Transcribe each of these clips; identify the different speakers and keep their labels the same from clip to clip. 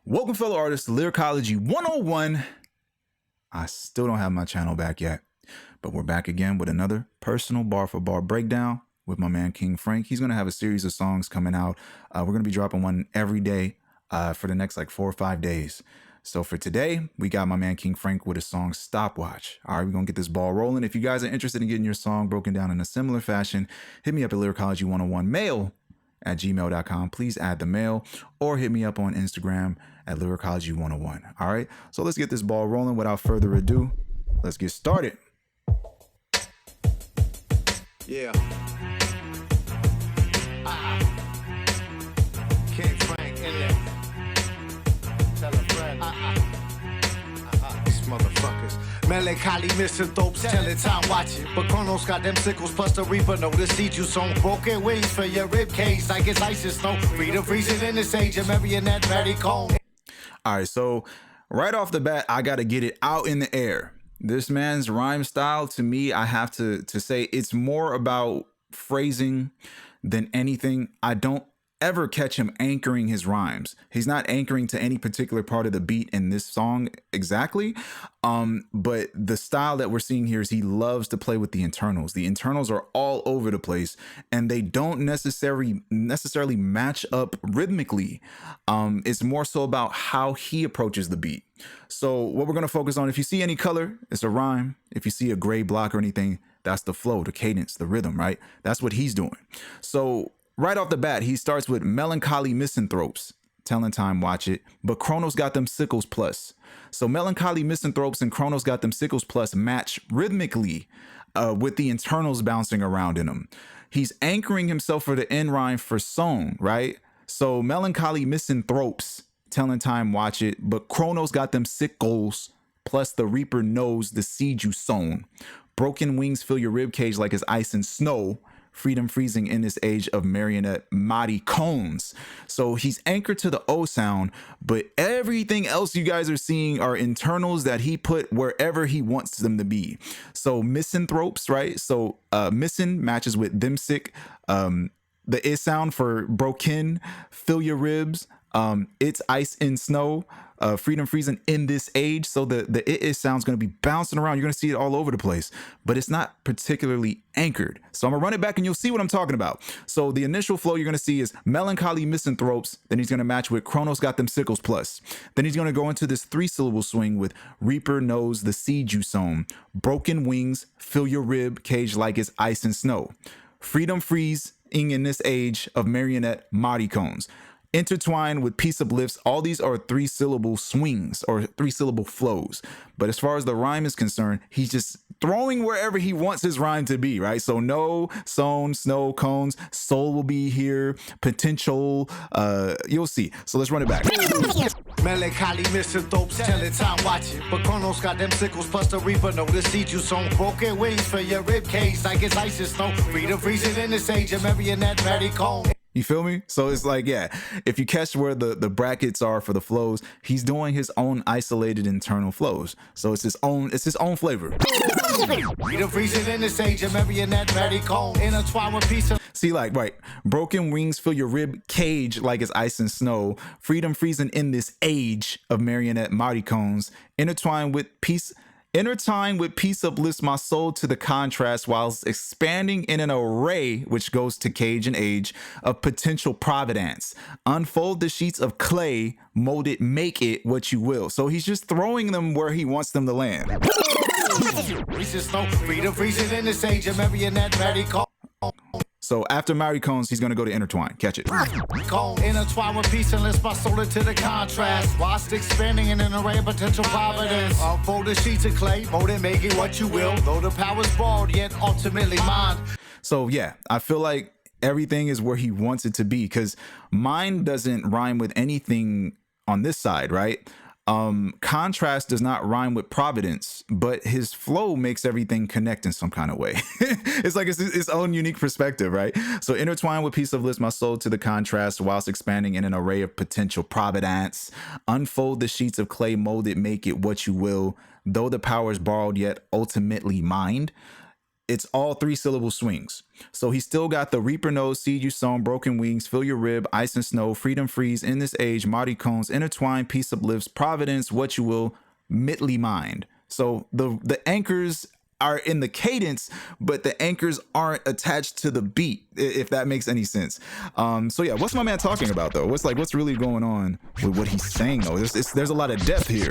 Speaker 1: Welcome, fellow artists, to Lyricology 101. I still don't have my channel back yet, but we're back again with another personal bar for bar breakdown with my man King Frank. He's going to have a series of songs coming out. We're going to be dropping one every day for the next 4 or 5 days. So for today, we got my man King Frank with his song Stopwatch. All right, we're going to get this ball rolling. If you guys are interested in getting your song broken down in a similar fashion, hit me up at lyricology101mail@gmail.com. Please add the mail or hit me up on Instagram at lyricology101. All right, so let's get this ball rolling. Without further ado, let's get started.
Speaker 2: Yeah. King Frank in there. Tell a friend. These motherfuckers. Melancholy misanthropes, telling time watching. But Kronos got them sickles, plus the reaper know the seed you sown. Broken wings for your rib cage, like it's ice and snow. Freedom freezing in this age, a marionette maricons.
Speaker 1: All right, so right off the bat, I got to get it out in the air. This man's rhyme style, to me, I have to say it's more about phrasing than anything. I don't ever catch him anchoring his rhymes. He's not anchoring to any particular part of the beat in this song exactly. But the style that we're seeing here is he loves to play with the internals. The internals are all over the place and they don't necessarily match up rhythmically. It's more so about how he approaches the beat. So what we're going to focus on, if you see any color, it's a rhyme. If you see a gray block or anything, that's the flow, the cadence, the rhythm, right? That's what he's doing. So right off the bat, he starts with melancholy misanthropes. Telling time, watch it. But Kronos got them sickles plus. So melancholy misanthropes and Kronos got them sickles plus match rhythmically with the internals bouncing around in them. He's anchoring himself for the end rhyme for sown, right? So melancholy misanthropes, telling time, watch it. But Kronos got them sickles plus the reaper knows the seed you sown. Broken wings fill your rib cage like it's ice and snow. Freedom freezing in this age of marionette maricons. So he's anchored to the O sound, but everything else you guys are seeing are internals that he put wherever he wants them to be. So misanthropes, right? So missing matches with them sick. The I sound for broken, fill your ribs. It's ice and snow. Freedom freezing in this age. So the it sound's going to be bouncing around. You're going to see it all over the place, but it's not particularly anchored. So I'm gonna run it back and you'll see what I'm talking about. So the initial flow you're going to see is melancholy misanthropes. Then he's going to match with Kronos got them sickles plus. Then he's going to go into this 3-syllable swing with reaper knows the seed you sown. Broken wings fill your rib cage like it's ice and snow. Freedom freezing in this age of marionette maricons. Intertwine with peace uplifts. All these are 3-syllable swings or 3-syllable flows. But as far as the rhyme is concerned, he's just throwing wherever he wants his rhyme to be, right? So no, sown, snow, cones, soul will be here, potential, you'll see. So let's run it back.
Speaker 2: Melancholy misanthropes, telling time watching. But Kronos got them sickles, plus the reaper know the seed you sown. Broken wings for your rib cage like it's ice and snow. Freedom freezing in this age, a marionette maricons.
Speaker 1: You feel me? So it's like, yeah, if you catch where the brackets are for the flows, he's doing his own isolated internal flows. So it's his own flavor.
Speaker 2: Freedom freezing in this age, a marionette maricons. Intertwine with peace.
Speaker 1: See, like, right, broken wings fill your rib cage like it's ice and snow. Freedom freezing in this age of marionette maricons. Intertwine with peace uplifts my soul to the contrast whilst expanding in an array, which goes to cage and age, of potential Providence. Unfold the sheets of clay, mold it, make it what you will. So he's just throwing them where he wants them to land.
Speaker 2: Freedom freezing in this age, a marionette maricons.
Speaker 1: So after maricons, he's going to go to intertwine. Catch it.
Speaker 2: Intertwine with peace and lift my soul into the contrast whilst expanding in an array of potential providence. Unfold the sheets of clay, mold it, make it what you will. Though the power's borrowed, yet ultimately mine.
Speaker 1: So yeah, I feel like everything is where he wants it to be because mine doesn't rhyme with anything on this side, right? Contrast does not rhyme with Providence, but his flow makes everything connect in some kind of way. It's like its own unique perspective, right? So intertwine with peace uplifts my soul to the contrast whilst expanding in an array of potential Providence. Unfold the sheets of clay, mold it, make it what you will. Though the power is borrowed, yet ultimately mined. it's all 3-syllable swings. So he still got the Reaper knows, seed you sown, broken wings, fill your rib, ice and snow, freedom freeze, in this age, maricons, intertwine, peace uplifts, Providence, what you will, mitly mind. So the anchors are in the cadence, but the anchors aren't attached to the beat, if that makes any sense. So yeah, what's my man talking about though? What's really going on with what he's saying though? There's a lot of depth here.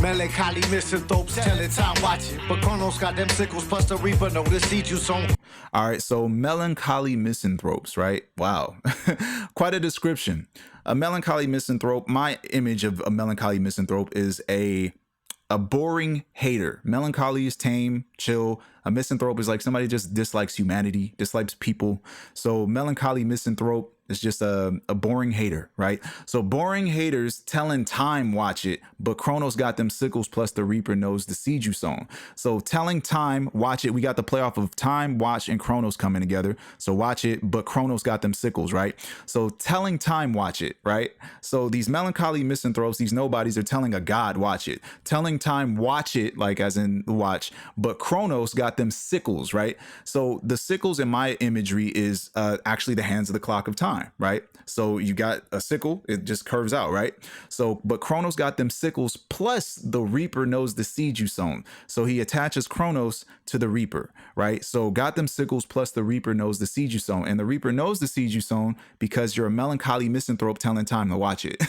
Speaker 2: Melancholy misanthropes telling time watch it, but Kronos got them sickles plus the Reaper know the seed you sown.
Speaker 1: All right, so melancholy misanthropes, right? Wow, quite a description. A melancholy misanthrope. My image of a melancholy misanthrope is a boring hater. Melancholy is tame, chill. A misanthrope is like somebody just dislikes humanity, dislikes people. So melancholy misanthrope is just a boring hater, right? So boring haters telling time watch it, but Kronos got them sickles plus the Reaper knows the seed you sown. So telling time watch it, we got the playoff of time, watch, and Kronos coming together. So watch it, but Kronos got them sickles, right? So telling time watch it, right? So these melancholy misanthropes, these nobodies are telling a god watch it. Telling time watch it, like as in the watch, but Kronos got them sickles, right? So the sickles in my imagery is actually the hands of the clock of time, right? So you got a sickle, it just curves out, right? So, but Kronos got them sickles plus the Reaper knows the seed you sown. So he attaches Kronos to the Reaper, right? So got them sickles plus the Reaper knows the seed you sown. And the Reaper knows the seed you sown because you're a melancholy misanthrope telling time to watch it.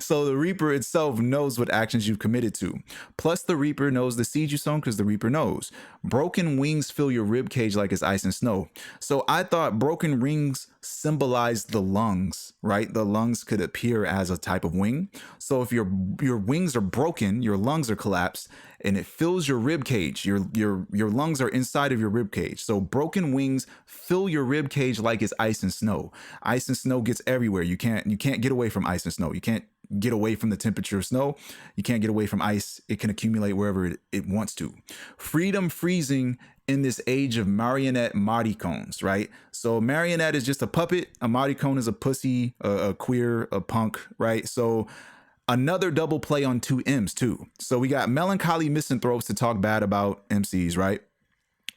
Speaker 1: So the Reaper itself knows what actions you've committed to. Plus the Reaper knows the seed you sown because the Reaper knows. Broken wings fill your rib cage like it's ice and snow. So I thought broken wings symbolized the lungs, right? The lungs could appear as a type of wing. So if your wings are broken, your lungs are collapsed, and it fills your rib cage. Your lungs are inside of your rib cage. So broken wings fill your rib cage like it's ice and snow. Ice and snow gets everywhere. You can't get away from ice and snow. You can't get away from the temperature of snow. You can't get away from ice. It can accumulate wherever it wants to. Freedom freezing in this age of marionette maricons, right? So marionette is just a puppet. A maricon is a pussy, a queer, a punk, right? So another double play on two M's too. So we got melancholy misanthropes to talk bad about MCs, right?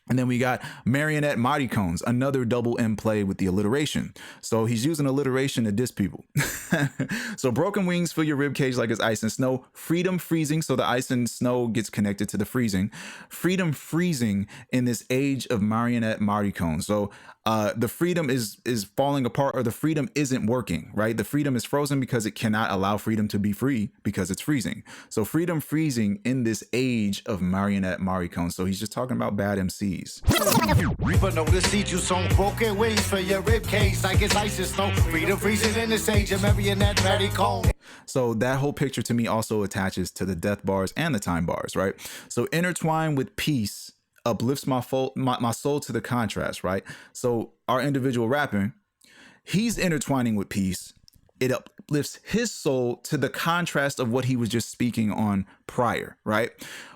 Speaker 1: And then we got marionette maricons, another double M play with the alliteration. So he's using alliteration to diss people. So broken wings fill your rib cage like it's ice and snow. Freedom freezing, so the ice and snow gets connected to the freezing. Freedom freezing in this age of marionette maricons. So the freedom is falling apart, or the freedom isn't working, right? The freedom is frozen because it cannot allow freedom to be free because it's freezing. So freedom freezing in this age of marionette maricons. So he's just talking about bad MCs.
Speaker 2: Reaper know the seed you sown, broken wings for your rib cage like it's ice and snow. Freedom freezing in this age of marionette maricon.
Speaker 1: So that whole picture to me also attaches to the death bars and the time bars, right? So intertwine with peace uplifts my soul to the contrast, right? So our individual rapping, he's intertwining with peace. It uplifts his soul to the contrast of what he was just speaking on prior, right?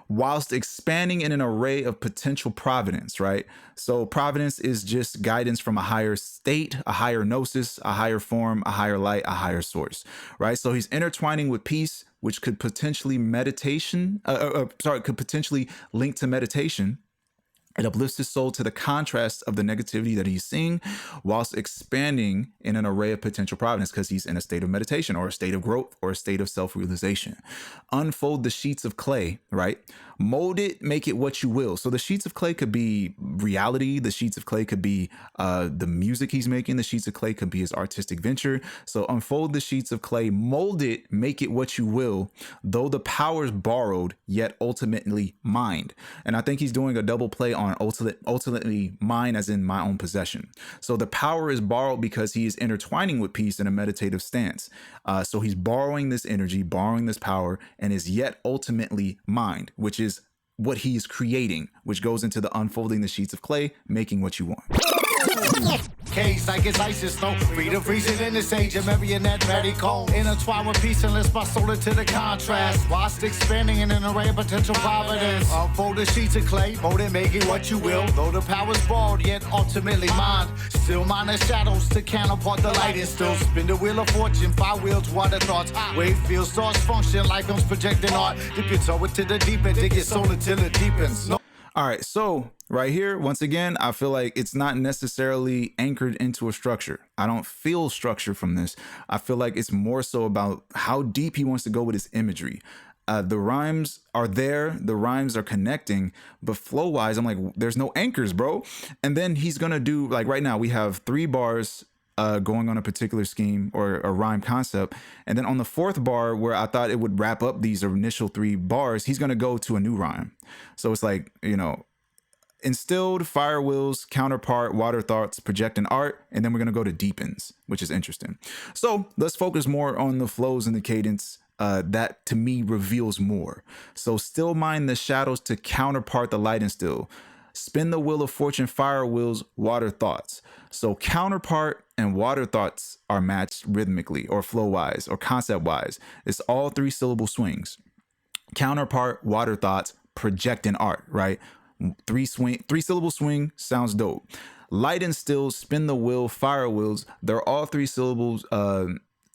Speaker 1: Whilst expanding in an array of potential providence, right? So providence is just guidance from a higher state, a higher gnosis, a higher form, a higher light, a higher source, right? So he's intertwining with peace, which could potentially could potentially link to meditation. It uplifts his soul to the contrast of the negativity that he's seeing, whilst expanding in an array of potential providence because he's in a state of meditation or a state of growth or a state of self-realization. Unfold the sheets of clay, right? Mold it, make it what you will. So the sheets of clay could be reality. The sheets of clay could be the music he's making. The sheets of clay could be his artistic venture. So unfold the sheets of clay, mold it, make it what you will, though the power's borrowed, yet ultimately mined. And I think he's doing a double play on ultimately mine as in my own possession. So the power is borrowed because he is intertwining with peace in a meditative stance. So he's borrowing this energy, borrowing this power, and is yet ultimately mined, which is what he's creating, which goes into the unfolding the sheets of clay, making what you want.
Speaker 2: Cage like it's ice and snow. Freedom freezing in this age of marionette maricon. Intertwine with peace and lift my soul into the contrast. Whilst expanding in an array of potential providence. Unfold the sheets of clay, mold it, make it what you will. Though the power's borrowed, yet ultimately mine. Still mine the shadows to counterpart the light and still spin the wheel of fortune. 5 wheels, water thoughts. Wave fields, thoughts function like I'm projecting art. Dip your toe into the deep end, dig your soul until it deepens. No.
Speaker 1: All right, so Right here, once again, I feel like it's not necessarily anchored into a structure. I don't feel structure from this. I feel like it's more so about how deep he wants to go with his imagery. The rhymes are there, the rhymes are connecting, but flow wise, I'm like, there's no anchors, bro. And then he's gonna do, like, right now we have 3 bars going on a particular scheme or a rhyme concept. And then on the 4th bar, where I thought it would wrap up these initial 3 bars, he's gonna go to a new rhyme. So it's like, instilled, fire wills, counterpart, water thoughts, project and art, and then we're gonna go to deepens, which is interesting. So let's focus more on the flows and the cadence. That to me reveals more. So still mind the shadows to counterpart the light and still. Spin the wheel of fortune, fire wills, water thoughts. So counterpart and water thoughts are matched rhythmically or flow wise or concept wise. It's all 3-syllable swings. Counterpart, water thoughts, project and art, right? 3-syllable swing sounds dope. Light and still, spin the wheel, fire wheels. They're all 3 syllables.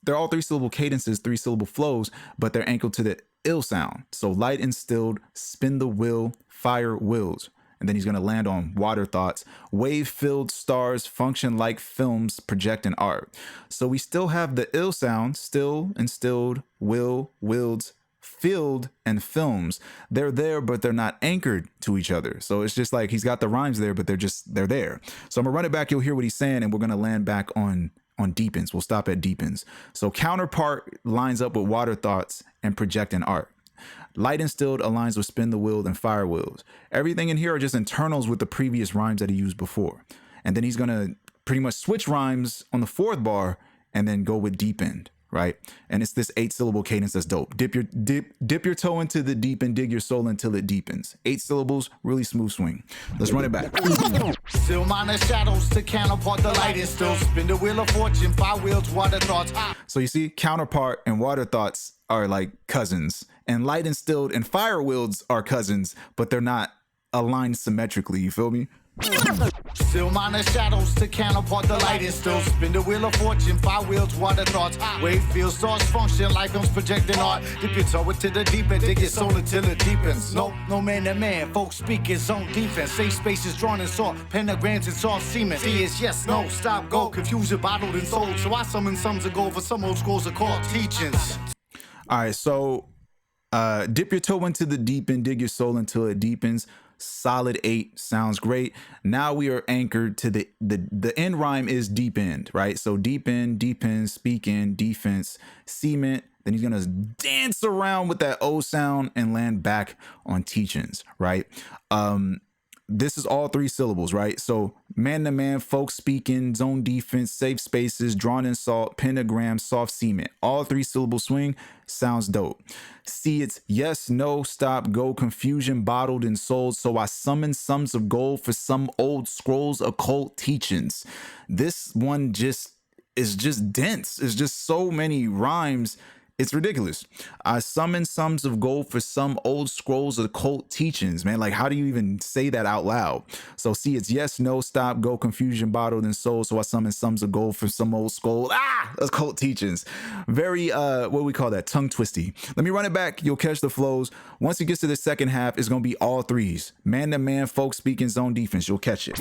Speaker 1: They're all 3-syllable cadences, 3-syllable flows, but they're anchored to the ill sound. So light and stilled, spin the wheel, fire wheels. And then he's going to land on water thoughts, wave filled stars, function like films, project and art. So we still have the ill sound, still, instilled, will, wields, filled, and films. They're there, but they're not anchored to each other. So it's just like he's got the rhymes there, but they're there. So I'm gonna run it back. You'll hear what he's saying, and we're gonna land back on deepens. We'll stop at deepens. So counterpart lines up with water thoughts and project and art. Light and stilled aligns with spin the wheel and fire wheels. Everything in here are just internals with the previous rhymes that he used before. And then he's gonna pretty much switch rhymes on the 4th bar and then go with deepened. Right, and it's this 8-syllable cadence that's dope. Dip your toe into the deep and dig your soul until it deepens. 8 syllables, really smooth swing. Let's run it back.
Speaker 2: Still mind the shadows to counterpart the light and still spin the wheel of fortune, fire wheels, water thoughts.
Speaker 1: So you see, counterpart and water thoughts are like cousins, and light and stilled and fire wheels are cousins, but they're not aligned symmetrically. You feel me?
Speaker 2: Still mind the shadows to counterpart the light and still spin the wheel of fortune, fire wheels, water thoughts. Wave field stars function like I'm projecting art. Dip your toe into the deep and dig your soul until it deepens. No man to man, folks speak his own defense. Safe spaces drawn and sought, pentagrams and soft semen. See it's yes, no, stop, go, confusion bottled and sold. So I summon sums of gold for some old scrolls are called teachings.
Speaker 1: All right, so dip your toe into the deep and dig your soul until it deepens. Solid 8 sounds great. Now we are anchored to the end rhyme is deep end, right? So deep end, deepen, speak in, defense, cement. Then he's gonna dance around with that O sound and land back on teachings, right? This is all 3 syllables, right? So man to man, folks speaking, zone defense, safe spaces, drawn in salt, pentagram, soft cement. All 3-syllable swing sounds dope. See, it's yes, no, stop, go, confusion, bottled and sold. So I summon sums of gold for some old scrolls, occult teachings. This one is just dense. It's just so many rhymes. It's ridiculous. I summon sums of gold for some old scrolls of occult teachings, man. Like, how do you even say that out loud? So see, it's yes, no, stop, go, confusion, bottled and sold. So I summon sums of gold for some old scroll. Occult teachings. Very, what we call that? Tongue twisty. Let me run it back. You'll catch the flows. Once it gets to the second half, it's going to be all 3s. Man to man, folks speaking, zone defense. You'll catch it.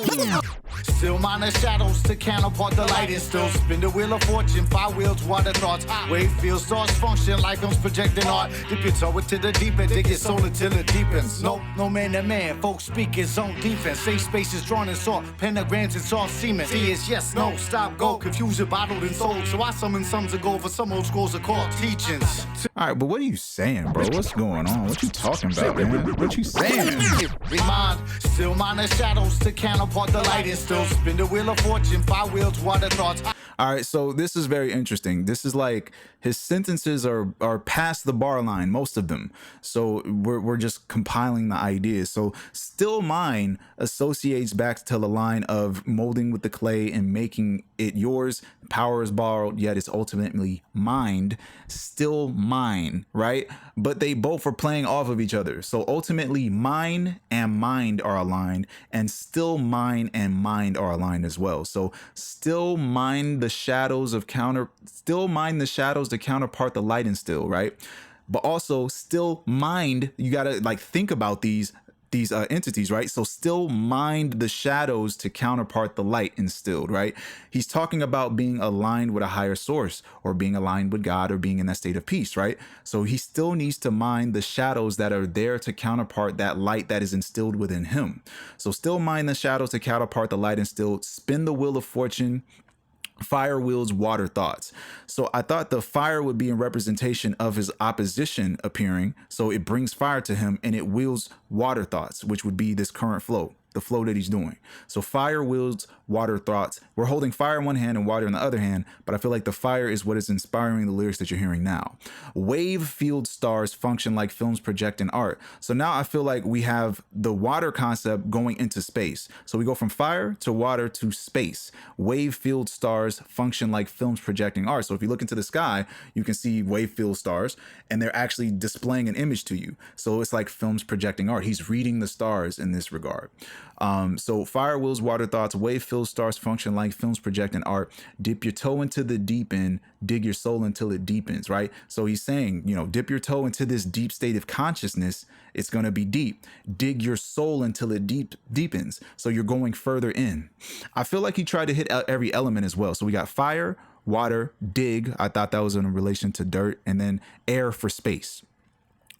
Speaker 2: Still mind the shadows to counterpart the light and still spin the wheel of fortune, fire wheels, water thoughts. Wave field stars function like I'm projecting art. Dip your toe into the deep and dig your soul until it deepens. No man to man, folks speak his own defense. Safe spaces drawn in salt, pentagrams and soft semen. See it's yes, no, stop, go, confusion bottled and sold. So I summon sums of gold for some old scrolls are called teachings.
Speaker 1: All right, but what are you saying, bro? What's going on? What you talking about, man? What you saying?
Speaker 2: Remind, still mind the shadows to counterpart the light and still spin the wheel of fortune, fire wheels, water thoughts.
Speaker 1: All right, so this is very interesting. This is like his sentences are past the bar line, most of them. So we're just compiling the ideas. So still mine associates back to the line of molding with the clay and making it yours. Power is borrowed, yet it's ultimately mined. Still mine, right? But they both are playing off of each other. So ultimately mine and mind are aligned, and still mine and mind are aligned as well. So still mine the shadows to counterpart the light and still, right? But also still mind, you gotta like think about these these entities, right? So still mind the shadows to counterpart the light instilled, right? He's talking about being aligned with a higher source, or being aligned with God, or being in that state of peace, right? So he still needs to mind the shadows that are there to counterpart that light that is instilled within him. So still mind the shadows to counterpart the light instilled, spin the wheel of fortune, fire wields water thoughts. So I thought the fire would be in representation of his opposition appearing. So it brings fire to him, and it wields water thoughts, which would be this current flow, the flow that he's doing. So fire wields water thoughts. We're holding fire in one hand and water in the other hand, but I feel like the fire is what is inspiring the lyrics that you're hearing now. Wave field stars function like films projecting art. So now I feel like we have the water concept going into space. So we go from fire to water to space. Wave field stars function like films projecting art. So if you look into the sky, you can see wave field stars, and they're actually displaying an image to you. So it's like films projecting art. He's reading the stars in this regard. So fire wills water thoughts, wave field stars function like films projecting art. Dip your toe into the deep end, dig your soul until it deepens, right? So he's saying, you know, dip your toe into this deep state of consciousness. It's going to be deep. Dig your soul until it deepens. So you're going further in. I feel like he tried to hit every element as well. So we got fire, water, dig. I thought that was in relation to dirt, and then air for space.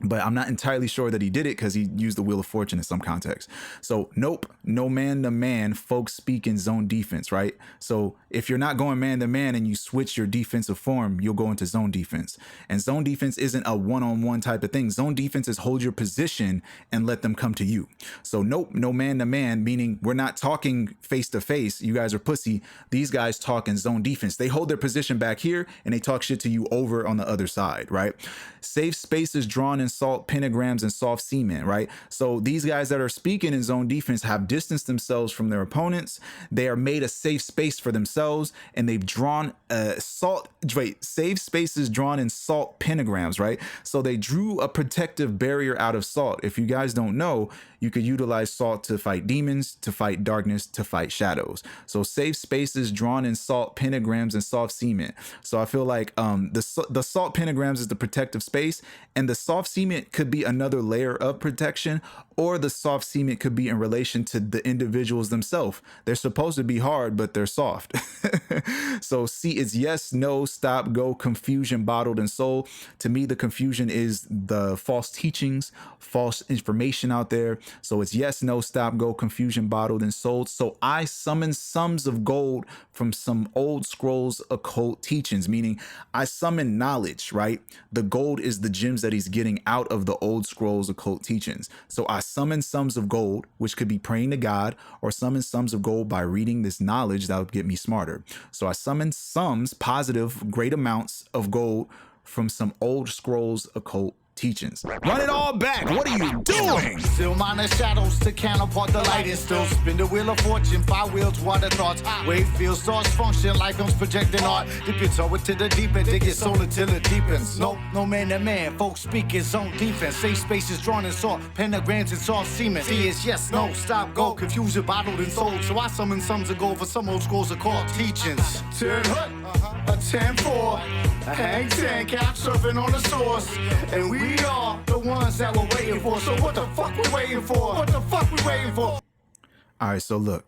Speaker 1: But I'm not entirely sure that he did it, because he used the Wheel of Fortune in some context. So nope, no man to man, folks speak in zone defense, right? So if you're not going man to man and you switch your defensive form, you'll go into zone defense. And zone defense isn't a one-on-one type of thing. Zone defense is hold your position and let them come to you. So nope, no man to man, meaning we're not talking face to face. You guys are pussy. These guys talk in zone defense. They hold their position back here and they talk shit to you over on the other side, right? Safe spaces drawn in salt, pentagrams, and soft cement, right? So these guys that are speaking in zone defense have distanced themselves from their opponents. They are made a safe space for themselves, and they've drawn safe spaces drawn in salt pentagrams, right? So they drew a protective barrier out of salt. If you guys don't know, you could utilize salt to fight demons, to fight darkness, to fight shadows. So safe spaces drawn in salt, pentagrams, and soft cement. So I feel like the salt pentagrams is the protective space, and the soft cement could be another layer of protection, or the soft cement could be in relation to the individuals themselves. They're supposed to be hard, but they're soft. So see, it's yes, no, stop, go, confusion bottled and sold. To me, the confusion is the false teachings, false information out there. So it's yes, no, stop, go, confusion bottled and sold. So I summon sums of gold from some old scrolls occult teachings, meaning I summon knowledge, right? The gold is the gems that he's getting out of the old scrolls occult teachings. So I summon sums of gold, which could be praying to God, or summon sums of gold by reading this knowledge that would get me smarter. So I summon sums, positive, great amounts of gold from some old scrolls occult teachings. Run it all back. What are you doing?
Speaker 2: Still mind the shadows to counterpart the light, and still spin the wheel of fortune. Fire wields water thoughts. Wave field stars function like films projecting art. Dip your toe into the deep end, dig your soul until it deepens. No man to man, folks speak in zone defense. Safe spaces drawn in salt, pentagrams and soft cement. See, it's yes, no, stop, go, confusion bottled and sold. So I summon sums of gold for some old scrolls are called teachings. Turn hut, a 10-4, a hang 10, cap surfing on the source, and we are the ones that we're waiting for. So what the fuck we waiting for? What the fuck we waiting for?
Speaker 1: All right, so look,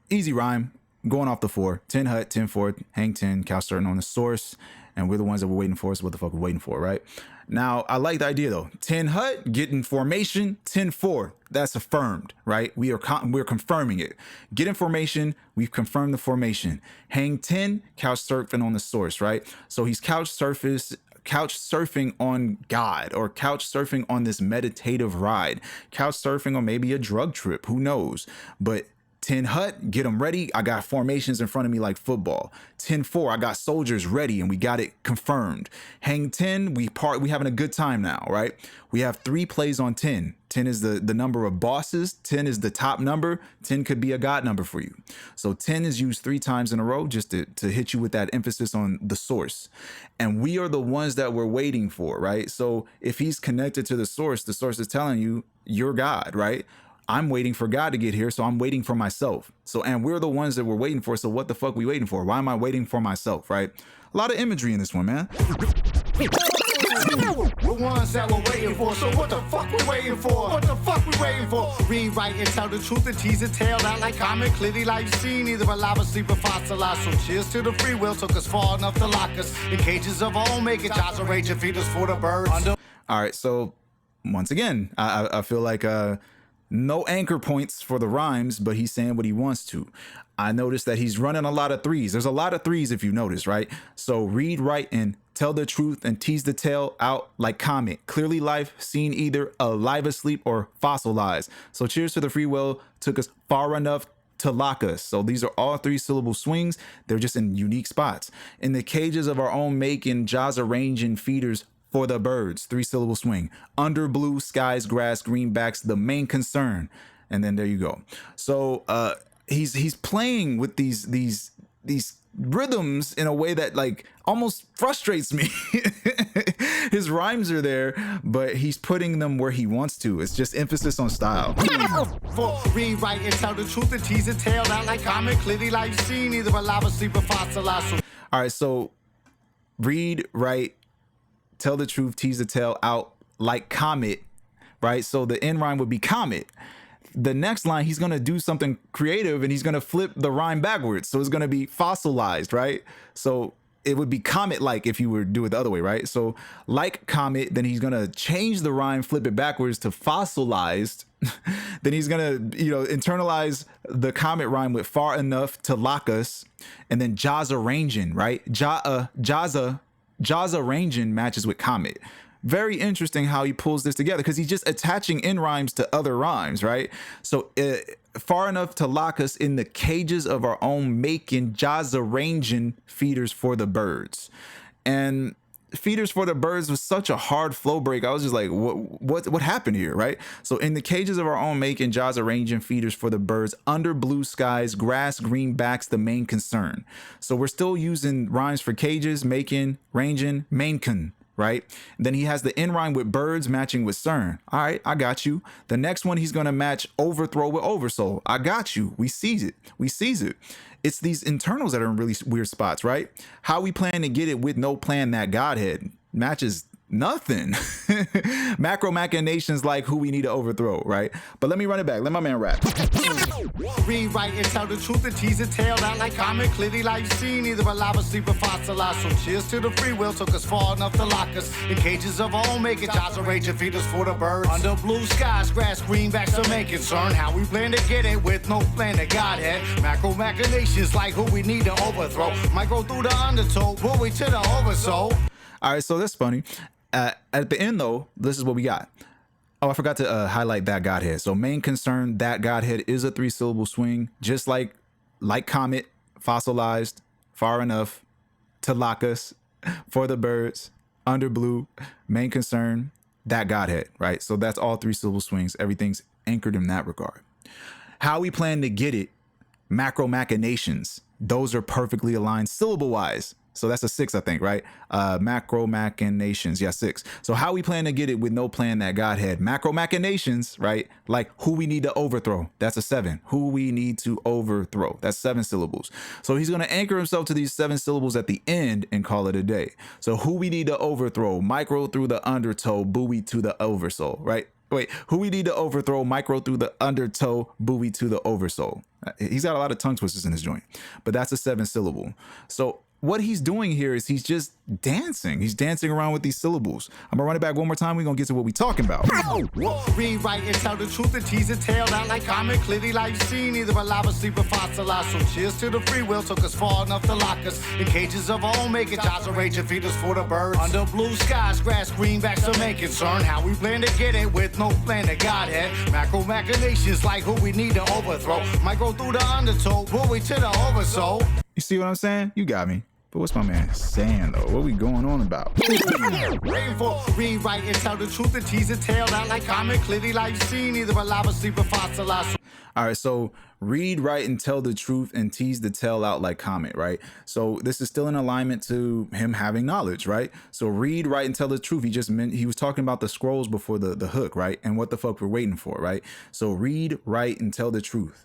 Speaker 1: easy rhyme, going off the 4, 10 hut, 10-4, hang 10, cow starting on the source, and we're the ones that we're waiting for. So what the fuck we're waiting for, right? Now, I like the idea though. 10 hut, get in formation, 10-4. That's affirmed, right? we're confirming it. Get in formation, we've confirmed the formation. Hang 10, couch surfing on the source, right? So he's couch surfing on God, or couch surfing on this meditative ride, couch surfing on maybe a drug trip, who knows? But 10 hut, get them ready. I got formations in front of me like football. 10-4, I got soldiers ready, and we got it confirmed. Hang 10, we having a good time now, right? We have 3 plays on 10. 10 is the number of bosses. 10 is the top number. 10 could be a God number for you. So 10 is used 3 times in a row just to hit you with that emphasis on the source. And we are the ones that we're waiting for, right? So if he's connected to the source is telling you, you're God, right? I'm waiting for God to get here, so I'm waiting for myself. So, and we're the ones that we're waiting for. So what the fuck we waiting for? Why am I waiting for myself, right? A lot of imagery in this one, man.
Speaker 2: The ones that we're waiting for. So what the fuck we waiting for? What the fuck we waiting for? Read, write, and tell the truth and tease and tell. Not like common, clearly like seen. Either alive or sleep or fossilized. So cheers to the free will. Took us far enough to lock us in cages of our own making. Jobs are raging, feed us for the birds.
Speaker 1: All right, so once again, I feel like no anchor points for the rhymes, but he's saying what he wants to. I noticed that he's running a lot of threes. There's a lot of threes if you notice, right? So read, write, and tell the truth and tease the tale out like comet. Clearly life, seen either alive asleep or fossilized. So cheers to the free will, took us far enough to lock us. So these are all 3-syllable swings. They're just in unique spots. In the cages of our own making, jaws arranging feeders for the birds, 3-syllable swing. Under blue skies, grass, greenbacks, the main concern. And then there you go. So he's playing with these rhythms in a way that like almost frustrates me. His rhymes are there, but he's putting them where he wants to. It's just emphasis on style.
Speaker 2: For read, write, and tell the truth and tease and tell. Not like common, clearly like seen. Either alive or sleep or fossilized.
Speaker 1: All right, so read, write, tell the truth, tease the tale out like comet, right? So the end rhyme would be comet. The next line, he's going to do something creative and he's going to flip the rhyme backwards. So it's going to be fossilized, right? So it would be comet-like if you were to do it the other way, right? So like comet, then he's going to change the rhyme, flip it backwards to fossilized. Then he's going to, internalize the comet rhyme with far enough to lock us. And then jaws arranging, right? Jaws arranging matches with comet. Very interesting how he pulls this together because he's just attaching end rhymes to other rhymes, right? So far enough to lock us in the cages of our own making, jaws arranging feeders for the birds. And feeders for the birds was such a hard flow break. I was just like, what happened here, right? So in the cages of our own making, jaws arranging feeders for the birds, under blue skies, grass, greenbacks, the main concern. So we're still using rhymes for cages, making, ranging, maincon, right? Then he has the end rhyme with birds matching with cern. All right, I got you. The next one, he's going to match overthrow with oversoul. I got you. We seize it. It's these internals that are in really weird spots, right? How we plan to get it with no plan, that Godhead matches nothing. Macro machinations like who we need to overthrow, right? But let me run it back. Let my man rap.
Speaker 2: Read, write, and tell the truth and tease and tell. Not like common, clearly like seen. Either alive or sleep or fossilized. So cheers to the free will. Took us far enough to lock us in cages of our own making. Jobs are raging, feed us for the birds. Under blue skies, grass, greenbacks are making concern. How we plan to get it with no plan to Godhead. Macro machinations like who we need to overthrow. Might go through the undertow, pull we to the oversoul.
Speaker 1: All right, so that's funny. At the end, though, this is what we got. Oh, I forgot to highlight that Godhead. So main concern, that Godhead is a 3-syllable swing, just like comet, fossilized, far enough to lock us, for the birds, under blue, main concern, that Godhead, right? So that's all 3-syllable swings. Everything's anchored in that regard. How we plan to get it, macro machinations, those are perfectly aligned syllable-wise. So that's a 6, I think, right? Macro machinations. Yeah, 6. So how we plan to get it with no plan, that Godhead. Macro machinations, right? Like who we need to overthrow. That's a 7. Who we need to overthrow. That's 7 syllables. So he's going to anchor himself to these 7 syllables at the end and call it a day. So who we need to overthrow. Micro through the undertow, buoy to the oversoul, right? Wait, who we need to overthrow, micro through the undertow, buoy to the oversoul. He's got a lot of tongue twisters in his joint, but that's a 7 syllable. So what he's doing here is he's just dancing. He's dancing around with these syllables. I'm gonna run it back one more time. We're gonna get to what we talking about.
Speaker 2: Read, write, and tell the truth and tease and tell. Not like common, clearly like seen. Either alive or sleep or fossilized. So cheers to the free will. Took us far enough to lock us in cages of our own making. Jobs are raging, feed us for the birds. Under blue skies, grass, greenbacks are making concern. How we plan to get it with no plan to Godhead. Macro machinations like who we need to overthrow. Might go through the undertow, buoy to the oversoul.
Speaker 1: You see what I'm saying? You got me. But what's my man saying, though? What we going on about?
Speaker 2: Waiting for read, write, and tell the truth and tease and tell. Not like common, clearly like seen. Either alive or sleep or fossilized.
Speaker 1: All right, so read, write, and tell the truth and tease the tale out like comet, right? So this is still in alignment to him having knowledge, right? So read, write, and tell the truth. He was talking about the scrolls before the hook, right? And what the fuck we're waiting for, right? So read, write, and tell the truth.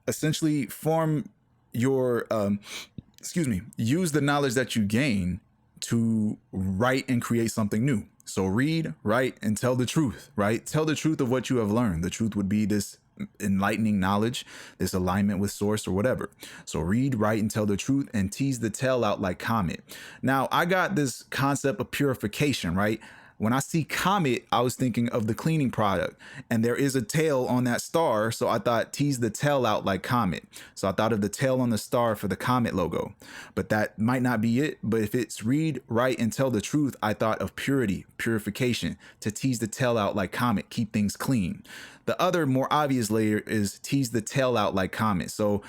Speaker 1: Essentially form your... use the knowledge that you gain to write and create something new. So read, write, and tell the truth, right? Tell the truth of what you have learned. The truth would be this enlightening knowledge, this alignment with source or whatever. So read, write, and tell the truth, and tease the tail out like comet. Now, I got this concept of purification, right? When I see comet, I was thinking of the cleaning product, and there is a tail on that star. So I thought tease the tail out like comet. So I thought of the tail on the star for the comet logo, but that might not be it. But if it's read, write, and tell the truth, I thought of purity, purification, to tease the tail out like comet, keep things clean. The other more obvious layer is tease the tail out like comet. So,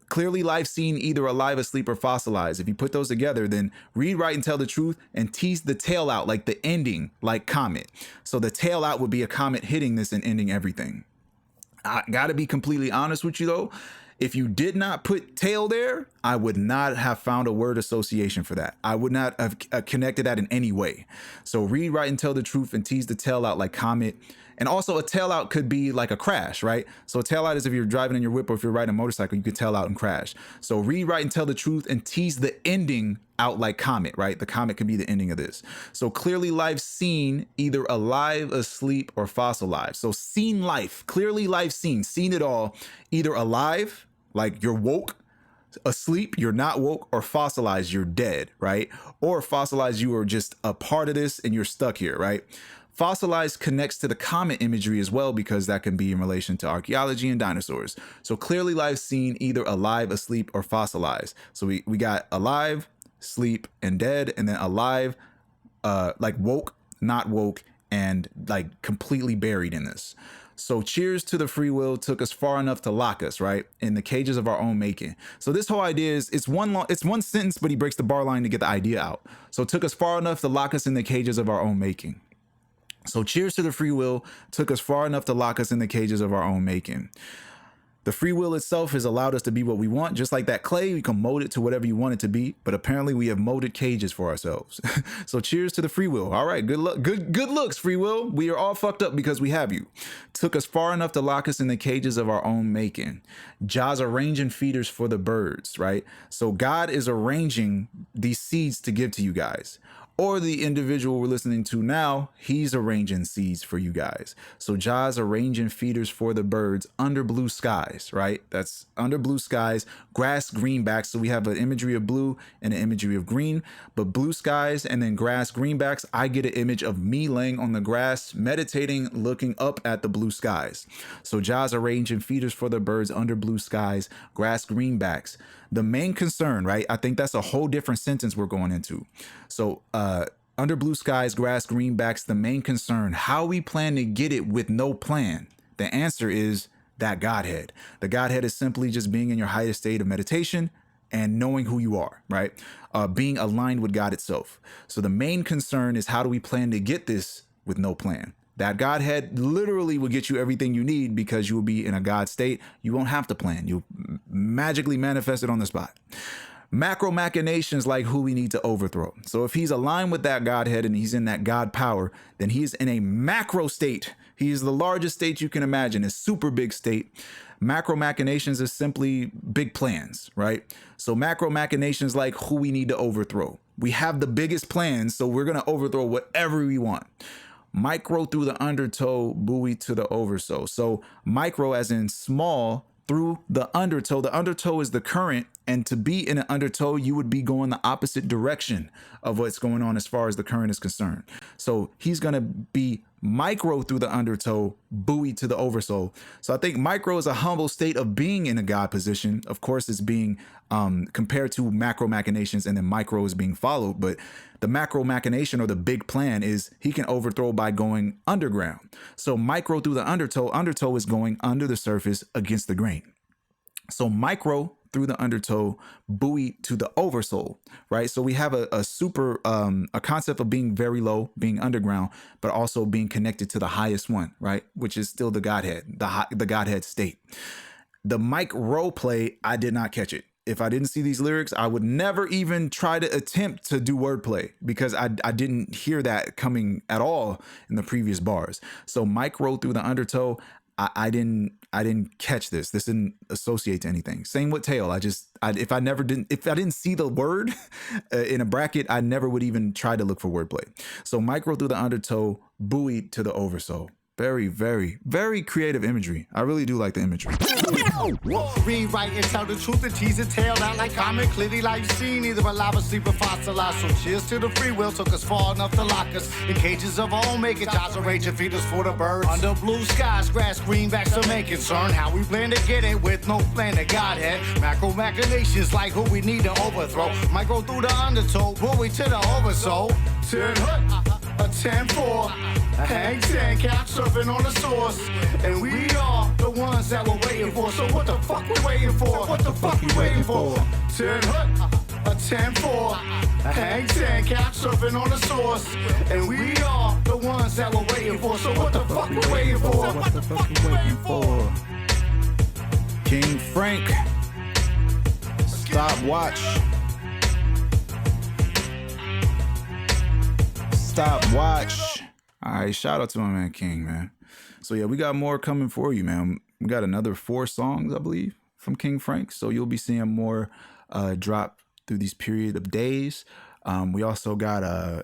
Speaker 1: clearly life seen, either alive, asleep, or fossilized. If you put those together, then read, write, and tell the truth, and tease the tail out like the ending, like comet. So the tail out would be a comet hitting this and ending everything. I gotta be completely honest with you though. If you did not put tail there, I would not have found a word association for that. I would not have connected that in any way. So read, write, and tell the truth, and tease the tail out like comet. And also a tail out could be like a crash, right? So a tail out is if you're driving in your whip or if you're riding a motorcycle, you could tail out and crash. So read, write, and tell the truth, and tease the ending out like comet, right? The comet could be the ending of this. So clearly life seen, either alive, asleep, or fossilized. So seen life, clearly life seen it all, either alive, like you're woke, asleep, you're not woke, or fossilized, you're dead, right? Or fossilized, you are just a part of this and you're stuck here, right? Fossilized connects to the comet imagery as well, because that can be in relation to archaeology and dinosaurs. So clearly life seen, either alive, asleep, or fossilized. So we got alive, sleep, and dead, and then alive, like woke, not woke, and like completely buried in this. So cheers to the free will took us far enough to lock us, right, in the cages of our own making. So this whole idea is it's one sentence, but he breaks the bar line to get the idea out. So it took us far enough to lock us in the cages of our own making. So cheers to the free will took us far enough to lock us in the cages of our own making. The free will itself has allowed us to be what we want. Just like that clay, we can mold it to whatever you want it to be. But apparently we have molded cages for ourselves. So cheers to the free will. All right, good luck. Good looks, free will. We are all fucked up because we have you. Took us far enough to lock us in the cages of our own making. Jah's arranging feeders for the birds, right? So God is arranging these seeds to give to you guys. Or the individual we're listening to now, he's arranging seeds for you guys. So Jah's arranging feeders for the birds under blue skies, right? That's under blue skies, grass, greenbacks. So we have an imagery of blue and an imagery of green, but blue skies and then grass, greenbacks, I get an image of me laying on the grass, meditating, looking up at the blue skies. So Jah's arranging feeders for the birds under blue skies, grass, greenbacks. The main concern, right? I think that's a whole different sentence we're going into. So under blue skies, grass, greenbacks, the main concern, how we plan to get it with no plan. The answer is that Godhead. The Godhead is simply just being in your highest state of meditation and knowing who you are, right? Being aligned with God itself. So the main concern is how do we plan to get this with no plan? That Godhead literally will get you everything you need because you will be in a God state. You won't have to plan. You'll magically manifest it on the spot. Macro machinations like who we need to overthrow. So if he's aligned with that Godhead and he's in that God power, then he's in a macro state. He's the largest state you can imagine, a super big state. Macro machinations is simply big plans, right? So macro machinations like who we need to overthrow. We have the biggest plans, so we're going to overthrow whatever we want. Micro through the undertow, buoy to the oversoul. So micro as in small through the undertow. The undertow is the current, and to be in an undertow, you would be going the opposite direction of what's going on as far as the current is concerned. So he's going to be micro through the undertow, buoy to the oversoul. So I think micro is a humble state of being in a God position. Of course, it's being compared to macro machinations, and then micro is being followed. But the macro machination or the big plan is he can overthrow by going underground. So micro through the undertow is going under the surface against the grain. So micro through the undertow, buoy to the oversoul, right? So we have a super a concept of being very low, being underground, but also being connected to the highest one, right? Which is still the Godhead, the Godhead state. The micro play, I did not catch it. If I didn't see these lyrics, I would never even try to attempt to do wordplay because I didn't hear that coming at all in the previous bars. So micro through the undertow, I didn't catch this. This didn't associate to anything. Same with tail. If I didn't see the word in a bracket, I never would even try to look for wordplay. So micro through the undertow, buoy to the oversow. Very, very, very creative imagery. I really do like the imagery.
Speaker 2: Rewrite and tell the truth and tease it tail out like comic clearly like you've seen either a lava sleep or fossilized. So cheers to the free will took us far enough to lock us in cages of our own making. Jobs of rage and feed us for the birds under blue skies, grass greenbacks are main concern. How we plan to get it with no plan to Godhead. Macro machinations like who we need to overthrow. Micro through the undertow, buoy to the oversow. 10 hut, a 10-4, a hang 10, couch surfing on the source. And we are the ones that we're waiting for. So what the fuck we waiting for? What the fuck we waiting for? 10 hut, a 10-4, a hang 10, couch surfing on the source. And we are the ones that we're waiting for. So what the fuck we waiting for? What the fuck we waiting for?
Speaker 1: King Franck, stopwatch. Stopwatch. All right, shout out to my man King, man. So yeah, we got more coming for you, man. We got another 4 songs, I believe, from King Franck. So you'll be seeing more drop through these period of days. We also got a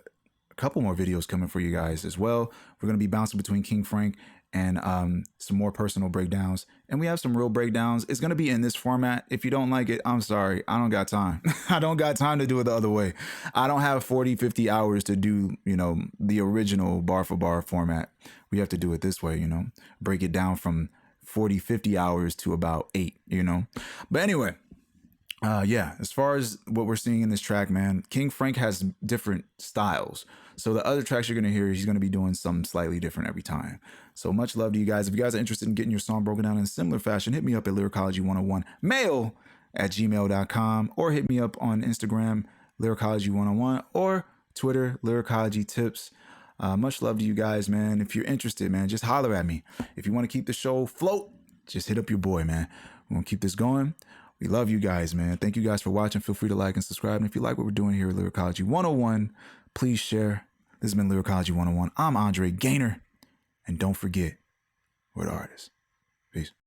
Speaker 1: couple more videos coming for you guys as well. We're gonna be bouncing between King Franck and some more personal breakdowns, and we have some real breakdowns. It's gonna be in this format. If you don't like it, I'm sorry, I don't got time. I don't got time to do it the other way. I don't have 40-50 hours to do, you know, the original bar for bar format. We have to do it this way, you know, break it down from 40-50 hours to about 8, you know. But anyway, yeah, as far as what we're seeing in this track, man, King Franck has different styles. So the other tracks you're going to hear, he's going to be doing something slightly different every time. So much love to you guys. If you guys are interested in getting your song broken down in a similar fashion, hit me up at lyricology101mail@gmail.com, or hit me up on Instagram, lyricology101, or Twitter, lyricology tips. Much love to you guys, man. If you're interested, man, just holler at me. If you want to keep the show afloat, just hit up your boy, man. We're going to keep this going. We love you guys, man. Thank you guys for watching. Feel free to like and subscribe. And if you like what we're doing here at Lyricology 101, please share. This has been Lyricology 101. I'm Andre Gaynor. And don't forget, we're the artists. Peace.